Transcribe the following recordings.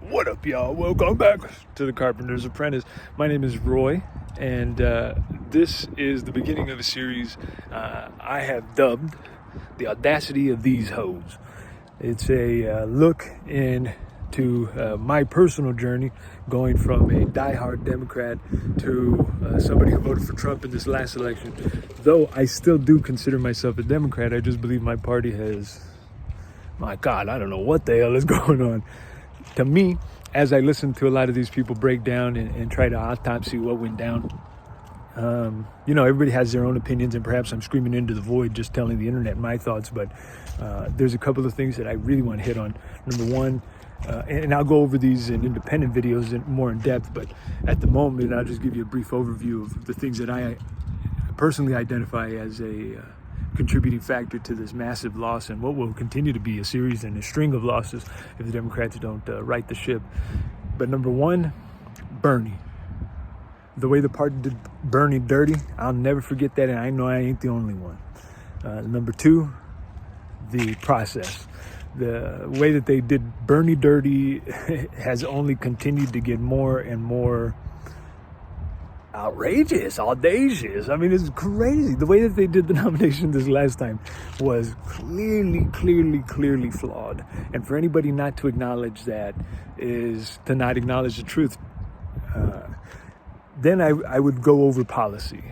What up, y'all? Welcome back to the Carpenter's Apprentice. My name is Roy, and this is the beginning of a series I have dubbed The Audacity of These Hoes. It's a look into my personal journey, going from a diehard Democrat to somebody who voted for Trump in this last election. Though I still do consider myself a Democrat, I just believe my party has, my God, I don't know what the hell is going on. To me, as I listen to a lot of these people break down and try to autopsy what went down, everybody has their own opinions, and perhaps I'm screaming into the void just telling the internet my thoughts, but there's a couple of things that I really want to hit on. Number one, and I'll go over these in independent videos more in depth, but at the moment, I'll just give you a brief overview of the things that I personally identify as a contributing factor to this massive loss and what will continue to be a series and a string of losses if the Democrats don't right the ship. But number one, Bernie. The way the party did Bernie dirty, I'll never forget that, and I know I ain't the only one. Number two, the process. The way that they did Bernie dirty has only continued to get more and more outrageous, audacious. I mean, it's crazy. The way that they did the nomination this last time was clearly flawed. And for anybody not to acknowledge that is to not acknowledge the truth. Then I would go over policy,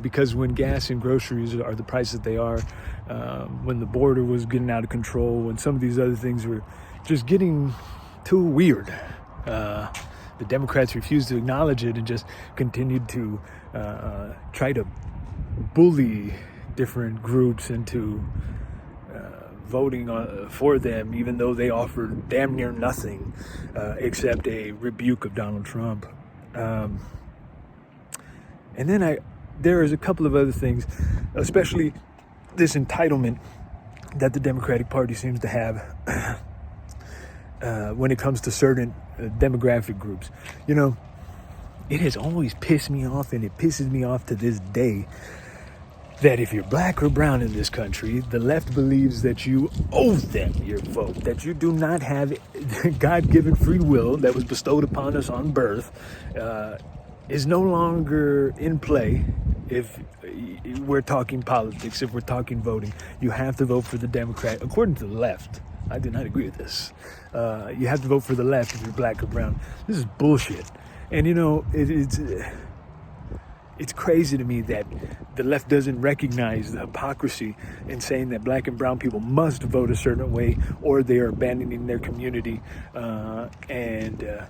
because when gas and groceries are the prices they are, when the border was getting out of control, when some of these other things were just getting too weird, the Democrats refused to acknowledge it and just continued to try to bully different groups into voting for them, even though they offered damn near nothing except a rebuke of Donald Trump. And then there is a couple of other things, especially this entitlement that the Democratic Party seems to have when it comes to certain demographic groups. You know, it has always pissed me off, and it pisses me off to this day, that if you're black or brown in this country, the left believes that you owe them your vote, that you do not have God-given free will that was bestowed upon us on birth, is no longer in play. If we're talking politics, if we're talking voting, you have to vote for the Democrat, according to the left. I do not agree with this. You have to vote for the left if you're black or brown. This is bullshit. And it's crazy to me that the left doesn't recognize the hypocrisy in saying that black and brown people must vote a certain way, or they are abandoning their community and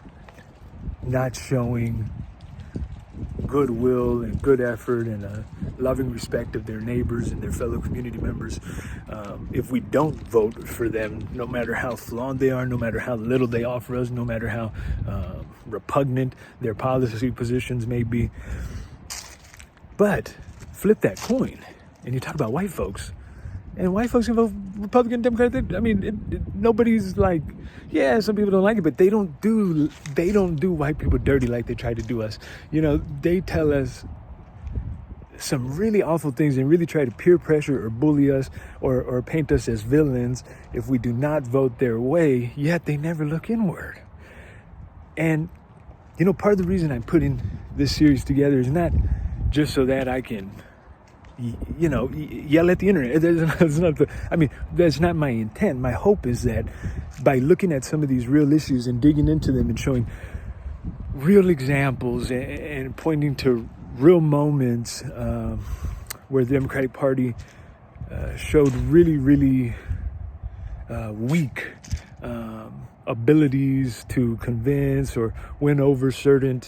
not showing goodwill and good effort and a loving respect of their neighbors and their fellow community members. If we don't vote for them, no matter how flawed they are, no matter how little they offer us, no matter how repugnant their policy positions may be. But flip that coin and you talk about white folks, and white folks can vote Republican, Democrat. I mean, nobody's like, yeah, some people don't like it, but they don't do white people dirty like they try to do us. You know, they tell us some really awful things and really try to peer pressure or bully us or paint us as villains if we do not vote their way, yet they never look inward. And, part of the reason I'm putting this series together is not just so that I can yell at the internet. That's not my intent. My hope is that by looking at some of these real issues and digging into them and showing real examples and pointing to real moments where the Democratic Party showed really weak abilities to convince or win over certain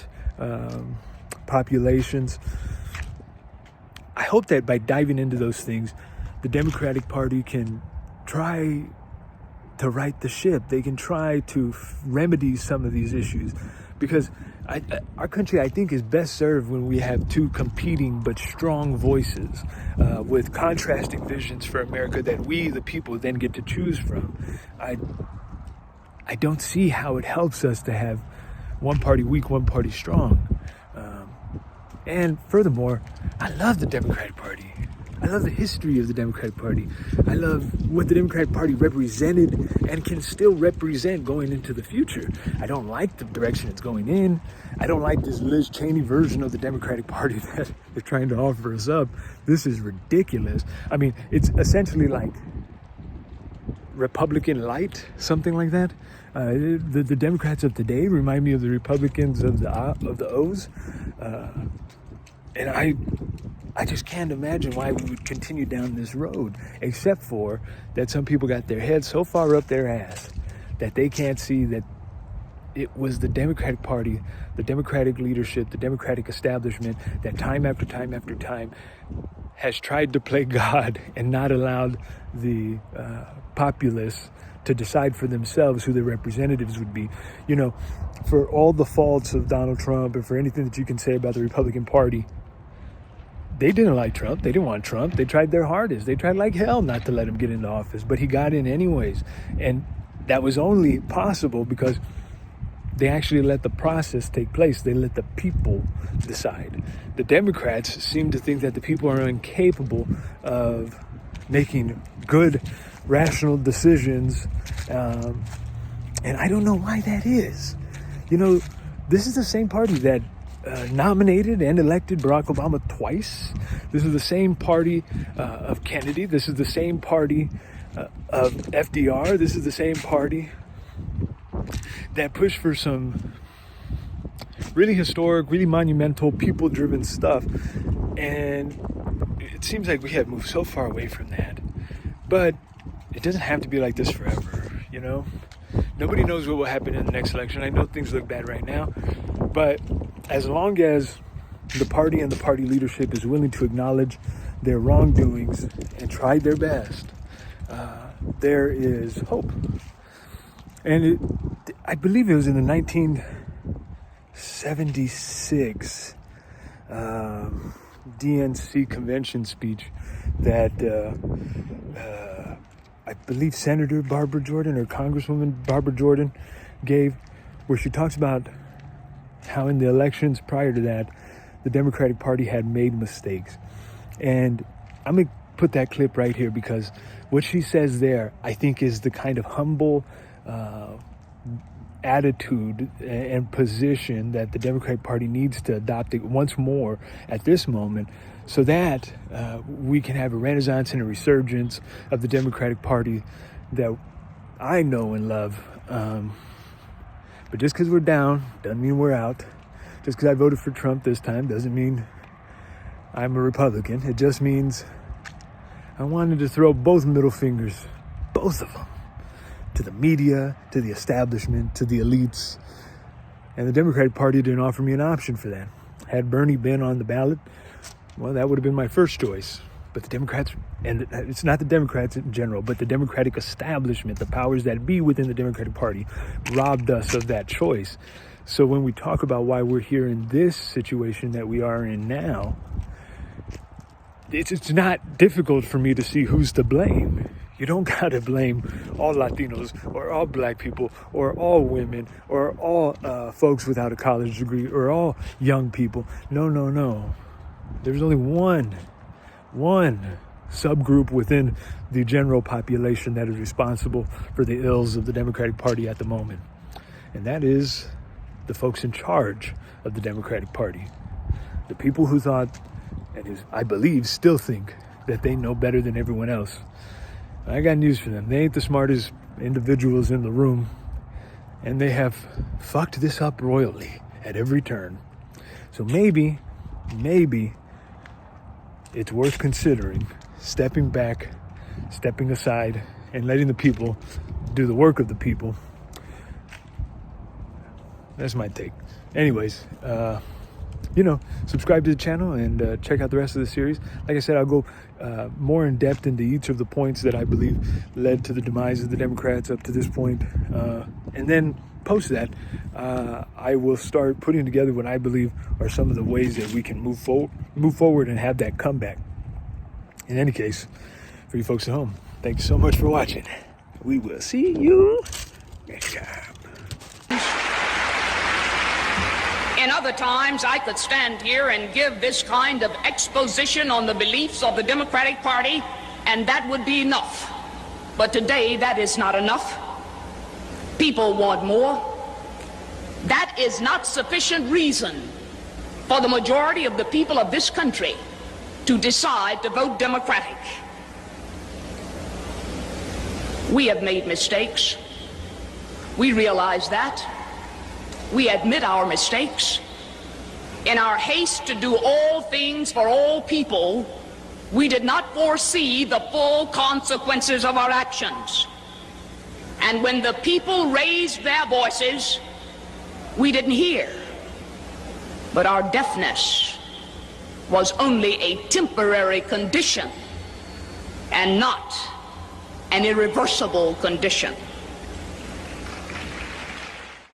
populations. I hope that by diving into those things, the Democratic Party can try to right the ship. They can try to remedy some of these issues, because our country, I think, is best served when we have two competing but strong voices with contrasting visions for America that we, the people, then get to choose from. I don't see how it helps us to have one party weak, one party strong. And furthermore, I love the Democratic Party. I love the history of the Democratic Party. I love what the Democratic Party represented and can still represent going into the future. I don't like the direction it's going in. I don't like this Liz Cheney version of the Democratic Party that they're trying to offer us up. This is ridiculous. I mean, it's essentially like Republican light, something like that. The Democrats of today remind me of the Republicans of the O's, and I just can't imagine why we would continue down this road, except for that some people got their heads so far up their ass that they can't see that it was the Democratic Party, the Democratic leadership, the Democratic establishment that time after time after time has tried to play God and not allowed the populace to decide for themselves who their representatives would be. You know, for all the faults of Donald Trump and for anything that you can say about the Republican Party, they didn't like Trump. They didn't want Trump. They tried their hardest. They tried like hell not to let him get into office, but he got in anyways. And that was only possible because they actually let the process take place. They let the people decide. The Democrats seem to think that the people are incapable of making good, rational decisions. And I don't know why that is. You know, this is the same party that nominated and elected Barack Obama twice. This is the same party of Kennedy. This is the same party of FDR. This is the same party that pushed for some really historic, really monumental, people-driven stuff. And it seems like we have moved so far away from that. But it doesn't have to be like this forever, you know? Nobody knows what will happen in the next election. I know things look bad right now, but as long as the party and the party leadership is willing to acknowledge their wrongdoings and try their best, there is hope. And I believe it was in the 1976 DNC convention speech that I believe Senator Barbara Jordan or Congresswoman Barbara Jordan gave, where she talks about how in the elections prior to that, the Democratic Party had made mistakes. And I'm going to put that clip right here because what she says there, I think, is the kind of humble attitude and position that the Democratic Party needs to adopt once more at this moment, so that we can have a renaissance and a resurgence of the Democratic Party that I know and love. But just because we're down doesn't mean we're out. Just because I voted for Trump this time doesn't mean I'm a Republican. It just means I wanted to throw both middle fingers, both of them, to the media, to the establishment, to the elites. And the Democratic Party didn't offer me an option for that. Had Bernie been on the ballot, well, that would have been my first choice. But the Democrats, and it's not the Democrats in general, but the Democratic establishment, the powers that be within the Democratic Party, robbed us of that choice. So when we talk about why we're here in this situation that we are in now, it's not difficult for me to see who's to blame. You don't got to blame all Latinos or all black people or all women or all folks without a college degree or all young people. No. There's only one subgroup within the general population that is responsible for the ills of the Democratic Party at the moment. And that is the folks in charge of the Democratic Party. The people who thought, and I believe still think, that they know better than everyone else. I got news for them. They ain't the smartest individuals in the room, and they have fucked this up royally at every turn. So maybe it's worth considering stepping back, stepping aside, and letting the people do the work of the people. That's my take. Anyways, subscribe to the channel and check out the rest of the series. Like I said, I'll go more in depth into each of the points that I believe led to the demise of the Democrats up to this point. And then post that, I will start putting together what I believe are some of the ways that we can move forward and have that comeback. In any case, for you folks at home, thank you so much for watching. We will see you next time. In other times, I could stand here and give this kind of exposition on the beliefs of the Democratic Party, and that would be enough. But today, that is not enough. People want more. That is not sufficient reason for the majority of the people of this country to decide to vote Democratic. We have made mistakes. We realize that. We admit our mistakes. In our haste to do all things for all people, we did not foresee the full consequences of our actions. And when the people raised their voices, we didn't hear. But our deafness was only a temporary condition and not an irreversible condition.